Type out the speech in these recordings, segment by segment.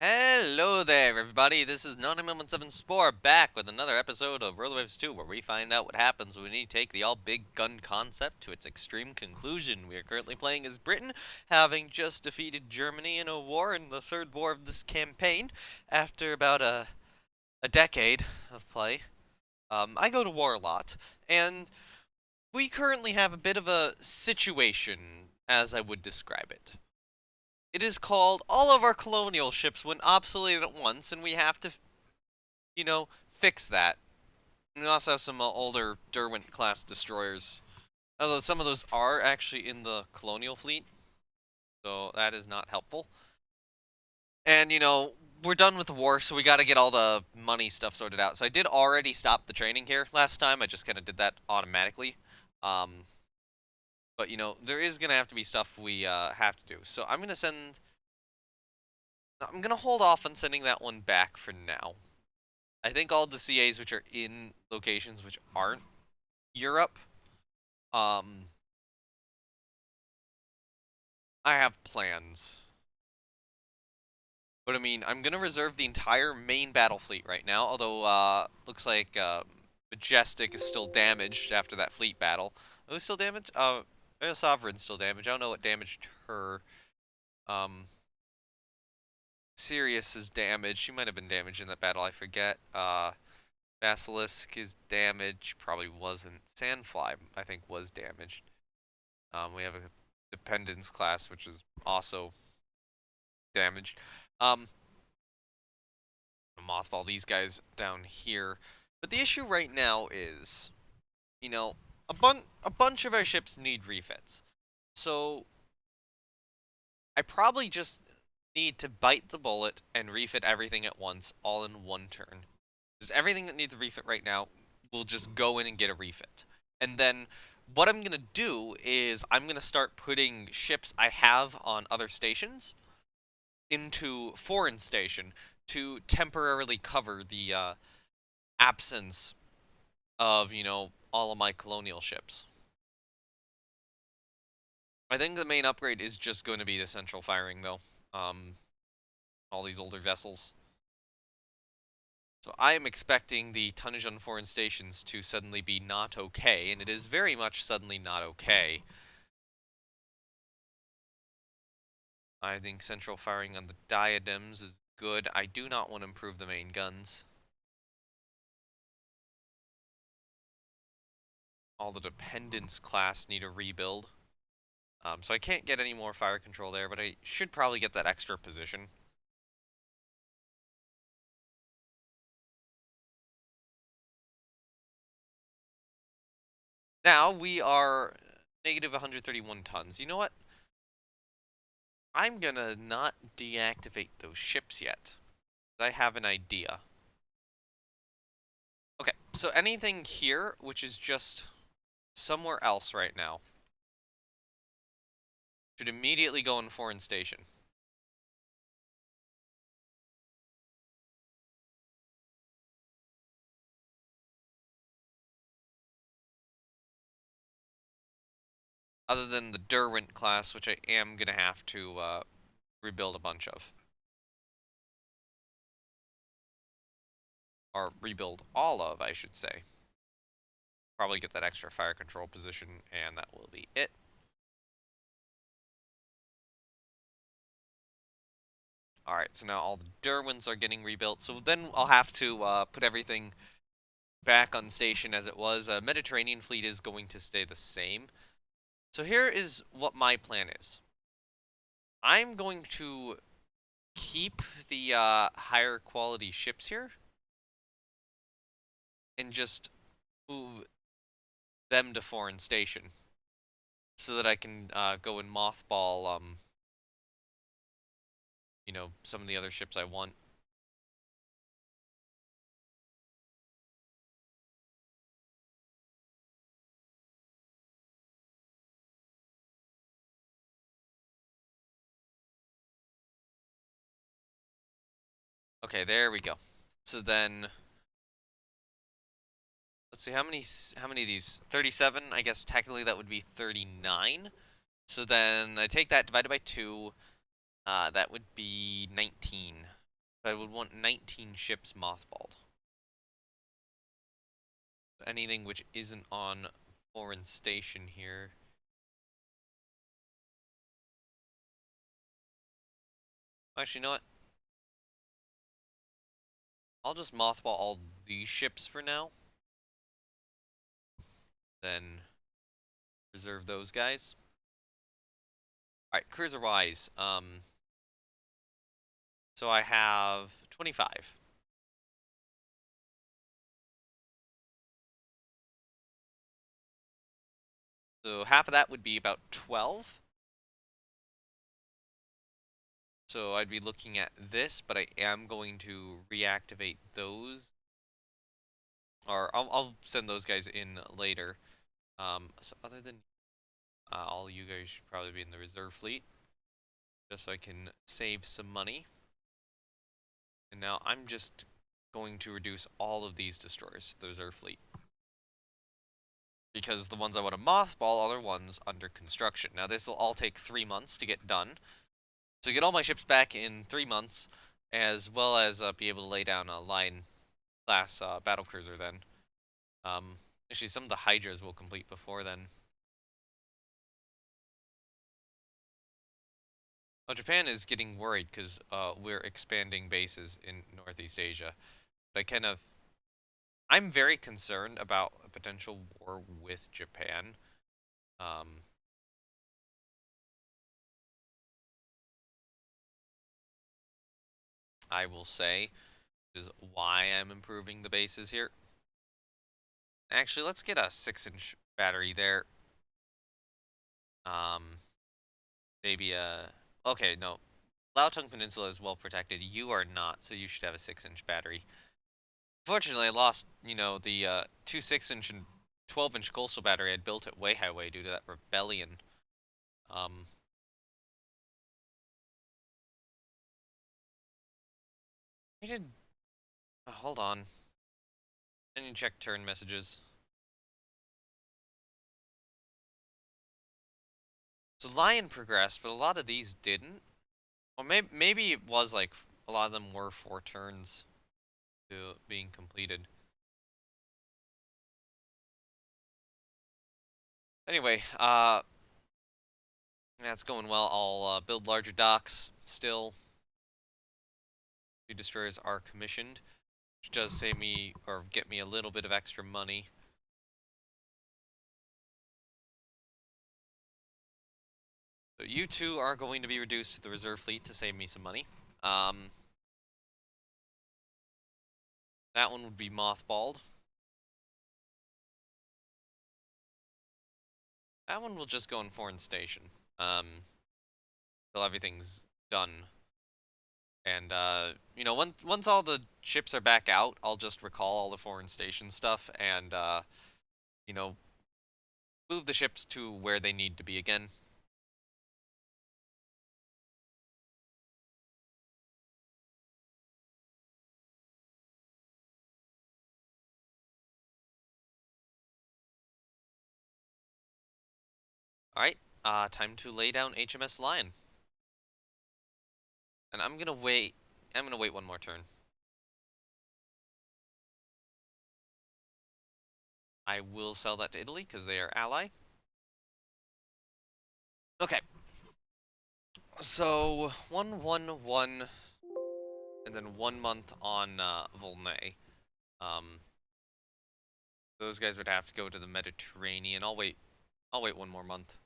Hello there, everybody. This is 917 Spore back with another episode of RTW2, where we find out what happens when you take the all-big gun concept to its extreme conclusion. We are currently playing as Britain, having just defeated Germany in a war, in the third war of this campaign, after about a decade of play. I go to war a lot, and we currently have a bit of a situation, as I would describe it. It is called all of our colonial ships went obsolete at once, and we have to, you know, fix that. And we also have some older Derwent class destroyers. Although some of those are actually in the colonial fleet, so that is not helpful. And, we're done with the war, so we gotta get all the money stuff sorted out. So I did already stop the training here last time, I just kind of did that automatically. Um, but, there is gonna have to be stuff we have to do. So I'm gonna hold off on sending that one back for now. I think all the CAs which are in locations which aren't Europe, um, I have plans. But I mean, I'm gonna reserve the entire main battle fleet right now, although, looks like, Majestic is still damaged after that fleet battle. Who's still damaged? Sovereign's still damaged. I don't know what damaged her. Um, Sirius is damaged. She might have been damaged in that battle, I forget. Basilisk is damaged. Probably wasn't. Sandfly, I think, was damaged. We have a Dependence class, which is also damaged. Um, Mothball these guys down here. But the issue right now is, you know, a bunch of our ships need refits. So I probably just need to bite the bullet and refit everything at once, all in one turn. Because everything that needs a refit right now will just go in and get a refit. And then what I'm going to do is I'm going to start putting ships I have on other stations into foreign station to temporarily cover the absence of, all of my colonial ships. I think the main upgrade is just going to be the central firing, though. Um, all these older vessels. So I am expecting the tonnage on foreign stations to suddenly be not okay, and it is very much suddenly not okay. I think central firing on the diadems is good. I do not want to improve the main guns. All the dependence class need a rebuild. So I can't get any more fire control there, but I should probably get that extra position. Now we are negative 131 tons. You know what? I'm gonna not deactivate those ships yet. I have an idea. Okay, so anything here, which is just somewhere else right now, should immediately go in foreign station. Other than the Derwent class, which I am gonna have to rebuild a bunch of. Or rebuild all of, I should say. Probably get that extra fire control position, and that will be it. Alright, so now all the Derwents are getting rebuilt, so then I'll have to put everything back on station as it was. Mediterranean fleet is going to stay the same. So here is what my plan is. I'm going to keep the higher quality ships here and just move them to foreign station so that I can go and mothball some of the other ships I want. Okay, there we go. So then let's see how many of these 37. I guess technically that would be 39. So then I take that divided by 2, that would be 19. I would want 19 ships mothballed. Anything which isn't on foreign station here. Actually, you know what? I'll just mothball all these ships for now. Then reserve those guys. Alright, cruiser-wise. So I have 25. So half of that would be about 12. So I'd be looking at this, but I am going to reactivate those. Or I'll send those guys in later. So other than all you guys should probably be in the reserve fleet, just so I can save some money. And now I'm just going to reduce all of these destroyers to the reserve fleet. Because the ones I want to mothball are the ones under construction. Now this will all take 3 months to get done. So get all my ships back in 3 months, as well as be able to lay down a Lion class battlecruiser then. Actually, some of the Hydras will complete before then. Well, Japan is getting worried because we're expanding bases in Northeast Asia. But I'm very concerned about a potential war with Japan. Um, I will say, is why I'm improving the bases here. Actually, let's get a 6-inch battery there. Um, maybe a... Okay, no. Laotung Peninsula is well protected. You are not, so you should have a 6-inch battery. Fortunately, I lost, the 2 6-inch and 12-inch coastal battery I'd built at Weihaiwei due to that rebellion. Um, I did... hold on. I need to check turn messages. So Lion progressed, but a lot of these didn't. Or maybe it was like a lot of them were 4 turns to being completed. Anyway, that's going well. I'll build larger docks still. Two destroyers are commissioned, which does save me or get me a little bit of extra money. So you two are going to be reduced to the reserve fleet to save me some money. That one would be mothballed. That one will just go in foreign station. Till everything's done. And once all the ships are back out, I'll just recall all the foreign station stuff and you know, move the ships to where they need to be again. All right, time to lay down HMS Lion. And I'm gonna wait. I'm gonna wait one more turn. I will sell that to Italy because they are ally. Okay. So 1-1-1, and then 1 month on Volnay. Um, those guys would have to go to the Mediterranean. I'll wait. I'll wait 1 more month.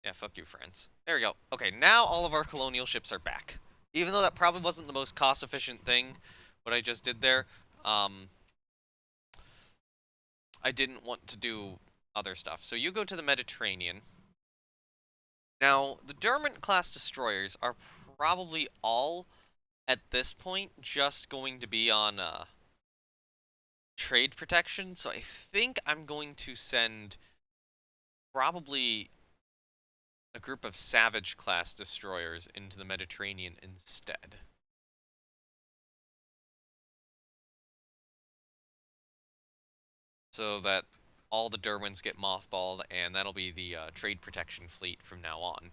Yeah, fuck you, France. There we go. Okay, now all of our colonial ships are back. Even though that probably wasn't the most cost-efficient thing, what I just did there, um, I didn't want to do other stuff. So you go to the Mediterranean. Now, the Dermont-class destroyers are probably all, at this point, just going to be on trade protection. So I think I'm going to send probably a group of Savage-class destroyers into the Mediterranean instead. So that all the Derwents get mothballed, and that'll be the trade protection fleet from now on.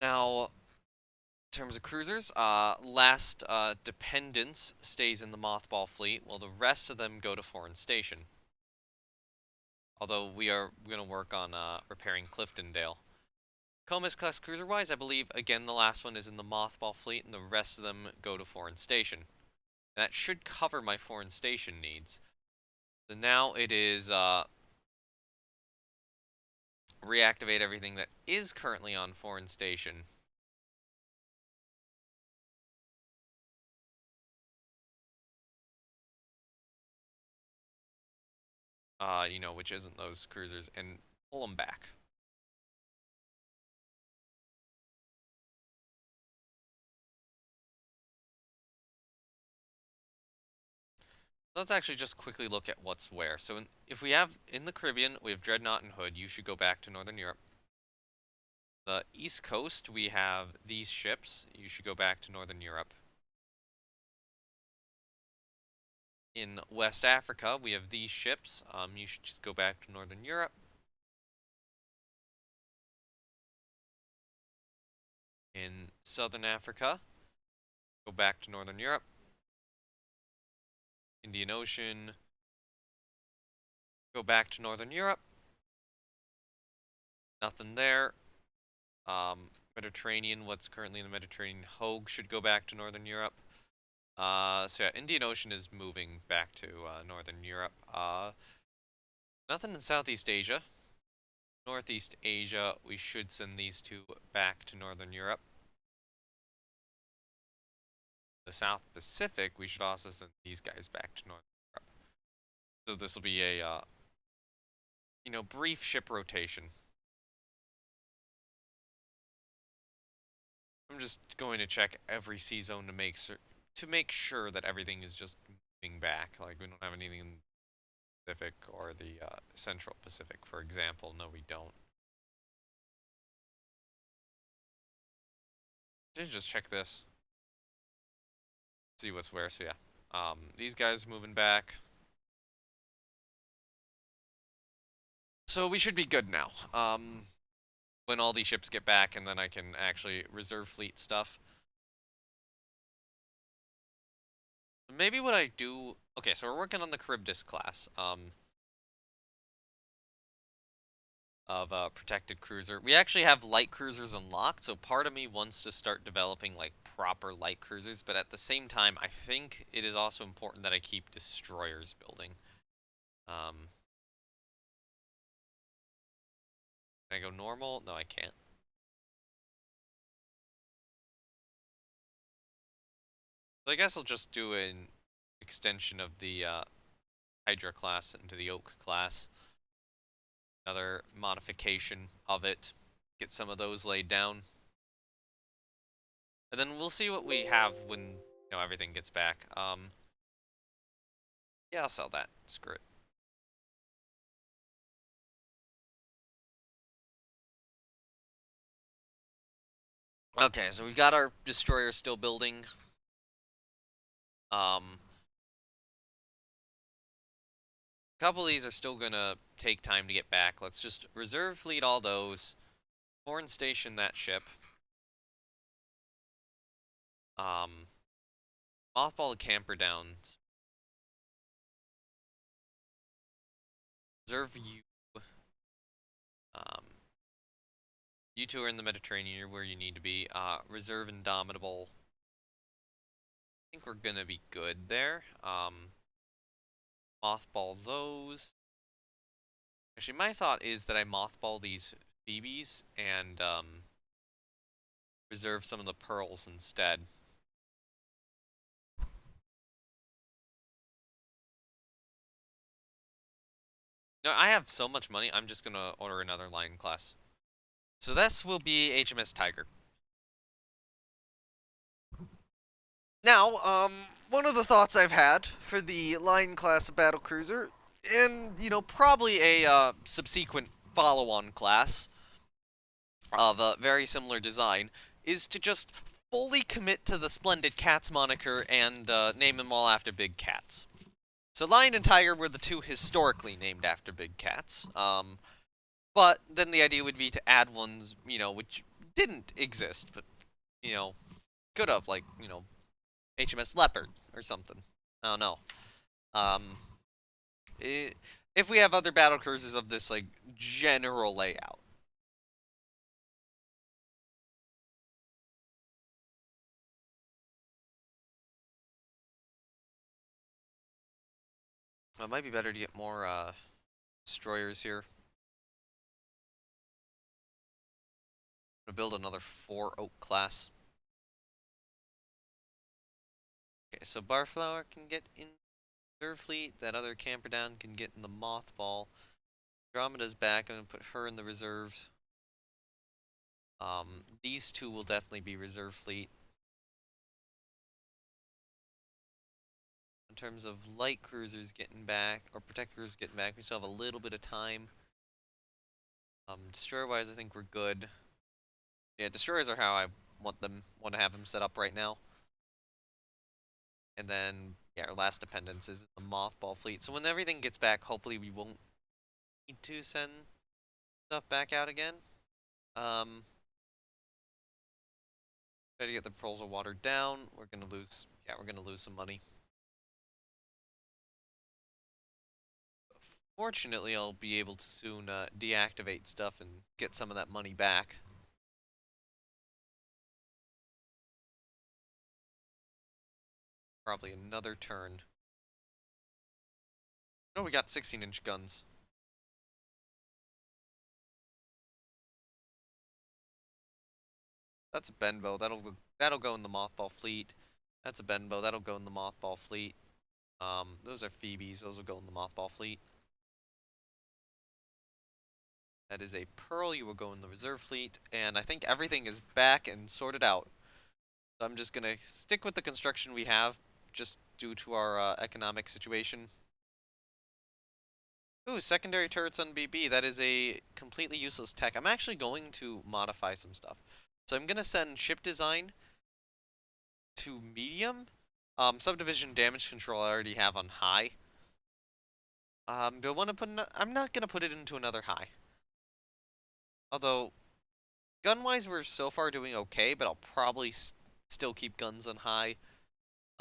Now, in terms of cruisers, last Dependence stays in the mothball fleet, while the rest of them go to foreign station. Although we are going to work on repairing Cliftondale. Comus class cruiser-wise, I believe, again, the last one is in the mothball fleet, and the rest of them go to foreign station. And that should cover my foreign station needs. So now it is reactivate everything that is currently on foreign station. Which isn't those cruisers, and pull them back. Let's actually just quickly look at what's where. So if we have, in the Caribbean, we have Dreadnought and Hood, you should go back to Northern Europe. The East Coast, we have these ships, you should go back to Northern Europe. In West Africa, we have these ships, you should just go back to Northern Europe. In Southern Africa, go back to Northern Europe. Indian Ocean, go back to Northern Europe. Nothing there. Mediterranean, what's currently in the Mediterranean, Hogue should go back to Northern Europe. So yeah, Indian Ocean is moving back to Northern Europe. Nothing in Southeast Asia. Northeast Asia, we should send these two back to Northern Europe. The South Pacific, we should also send these guys back to Northern Europe. So this will be a, brief ship rotation. I'm just going to check every sea zone to make sure that everything is just moving back. Like, we don't have anything in the Pacific or the Central Pacific, for example. No, we don't. Just check this. See what's where, so yeah. These guys moving back. So we should be good now. When all these ships get back, and then I can actually reserve fleet stuff. Maybe what I do... Okay, so we're working on the Charybdis class. Of a protected cruiser. We actually have light cruisers unlocked, so part of me wants to start developing like proper light cruisers, but at the same time, I think it is also important that I keep destroyers building. Can I go normal? No, I can't. So I guess I'll just do an extension of the Hydra class into the Oak class. Another modification of it. Get some of those laid down. And then we'll see what we have when everything gets back. Yeah, I'll sell that. Screw it. Okay, so we've got our destroyer still building. A couple of these are still gonna take time to get back. Let's just reserve fleet all those. Foreign station that ship. Mothball the camper downs. Reserve you. You two are in the Mediterranean, you're where you need to be. Reserve Indomitable. I think we're gonna be good there. Mothball those. Actually, my thought is that I mothball these Phoebes and reserve some of the pearls instead. No, I have so much money, I'm just gonna order another line class. So this will be HMS Tiger. Now, one of the thoughts I've had for the line class battle cruiser, and probably a subsequent follow-on class of a very similar design, is to just fully commit to the Splendid Cats moniker and name them all after big cats. So Lion and Tiger were the two historically named after big cats. But then the idea would be to add ones, which didn't exist, but you know, could have, like, HMS Leopard or something. I don't know. Um, I if we have other battle cruisers of this like general layout. It might be better to get more destroyers here. I'm gonna build another 4 Oak class. Okay, so Barflower can get in their fleet. That other camper down can get in the mothball. Andromeda's back. I'm gonna put her in the reserves. These two will definitely be reserve fleet. In terms of light cruisers getting back, or protect cruisers getting back, we still have a little bit of time. Destroyer-wise, I think we're good. Yeah, destroyers are how I want to have them set up right now. And then, yeah, our last dependence is the mothball fleet. So when everything gets back, hopefully we won't need to send stuff back out again. Try to get the proposal watered down. We're gonna lose some money. Fortunately, I'll be able to soon deactivate stuff and get some of that money back. Probably another turn. Oh, we got 16-inch guns. That's a Benbow. That'll go in the mothball fleet. That's a Benbow. That'll go in the mothball fleet. Those are Phoebes. Those will go in the mothball fleet. That is a Pearl. You will go in the reserve fleet. And I think everything is back and sorted out. So I'm just gonna stick with the construction we have, just due to our economic situation. Ooh, secondary turrets on BB. That is a completely useless tech. I'm actually going to modify some stuff. So I'm gonna send ship design to medium. Subdivision damage control I already have on high. Do I want to put? I'm not gonna put it into another high. Although gun-wise, we're so far doing okay, but I'll probably still keep guns on high.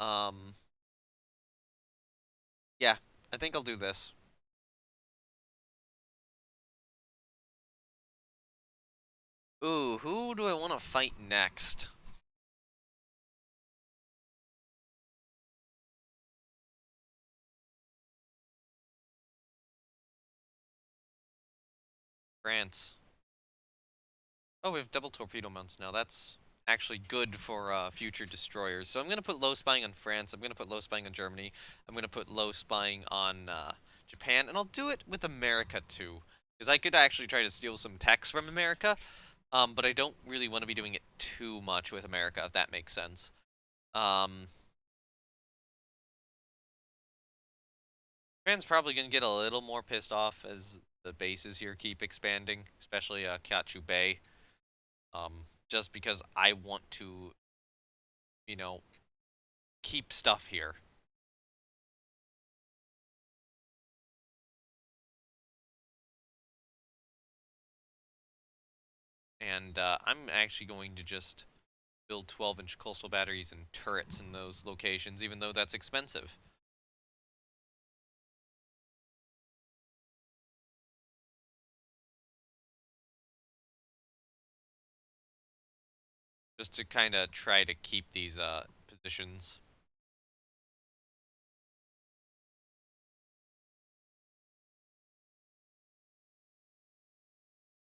Um, yeah, I think I'll do this. Ooh, who do I want to fight next? France. Oh, we have double torpedo mounts now. That's actually good for future destroyers. So I'm going to put low spying on France. I'm going to put low spying on Germany. I'm going to put low spying on Japan. And I'll do it with America too. Because I could actually try to steal some techs from America. But I don't really want to be doing it too much with America, if that makes sense. Um, Japan's probably going to get a little more pissed off as the bases here keep expanding, especially Kyachu Bay. Just because I want to, you know, keep stuff here. And I'm actually going to just build 12-inch coastal batteries and turrets in those locations, even though that's expensive. Just to kind of try to keep these positions.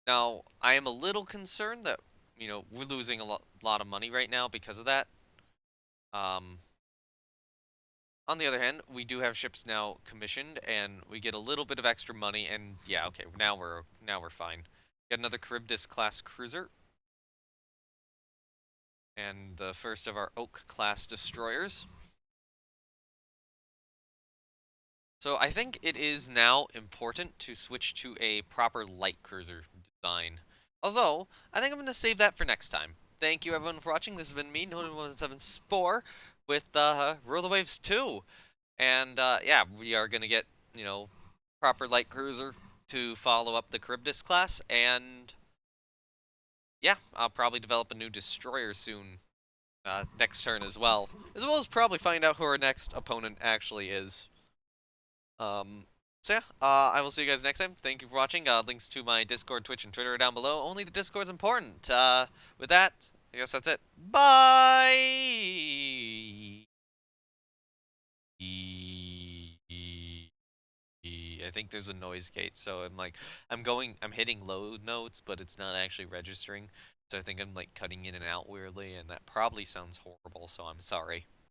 Now, I am a little concerned that, we're losing a lot of money right now because of that. Um, on the other hand, we do have ships now commissioned, and we get a little bit of extra money, and yeah, okay, now we're fine. Got another Charybdis class cruiser, and the first of our Oak class destroyers. So I think it is now important to switch to a proper light cruiser design. Although, I think I'm going to save that for next time. Thank you everyone for watching. This has been me, Nolan17 Spore, with Rule the Waves 2. And yeah, we are going to get, proper light cruiser to follow up the Charybdis class, and Yeah, I'll probably develop a new destroyer soon, next turn as well as probably find out who our next opponent actually is. Um, so yeah, I will see you guys next time. Thank you for watching. Links to my Discord, Twitch, and Twitter are down below. Only the Discord's important. With that, I guess that's it. Bye. I think there's a noise gate, so I'm hitting low notes, but it's not actually registering. So I think I'm like cutting in and out weirdly, and that probably sounds horrible. So I'm sorry.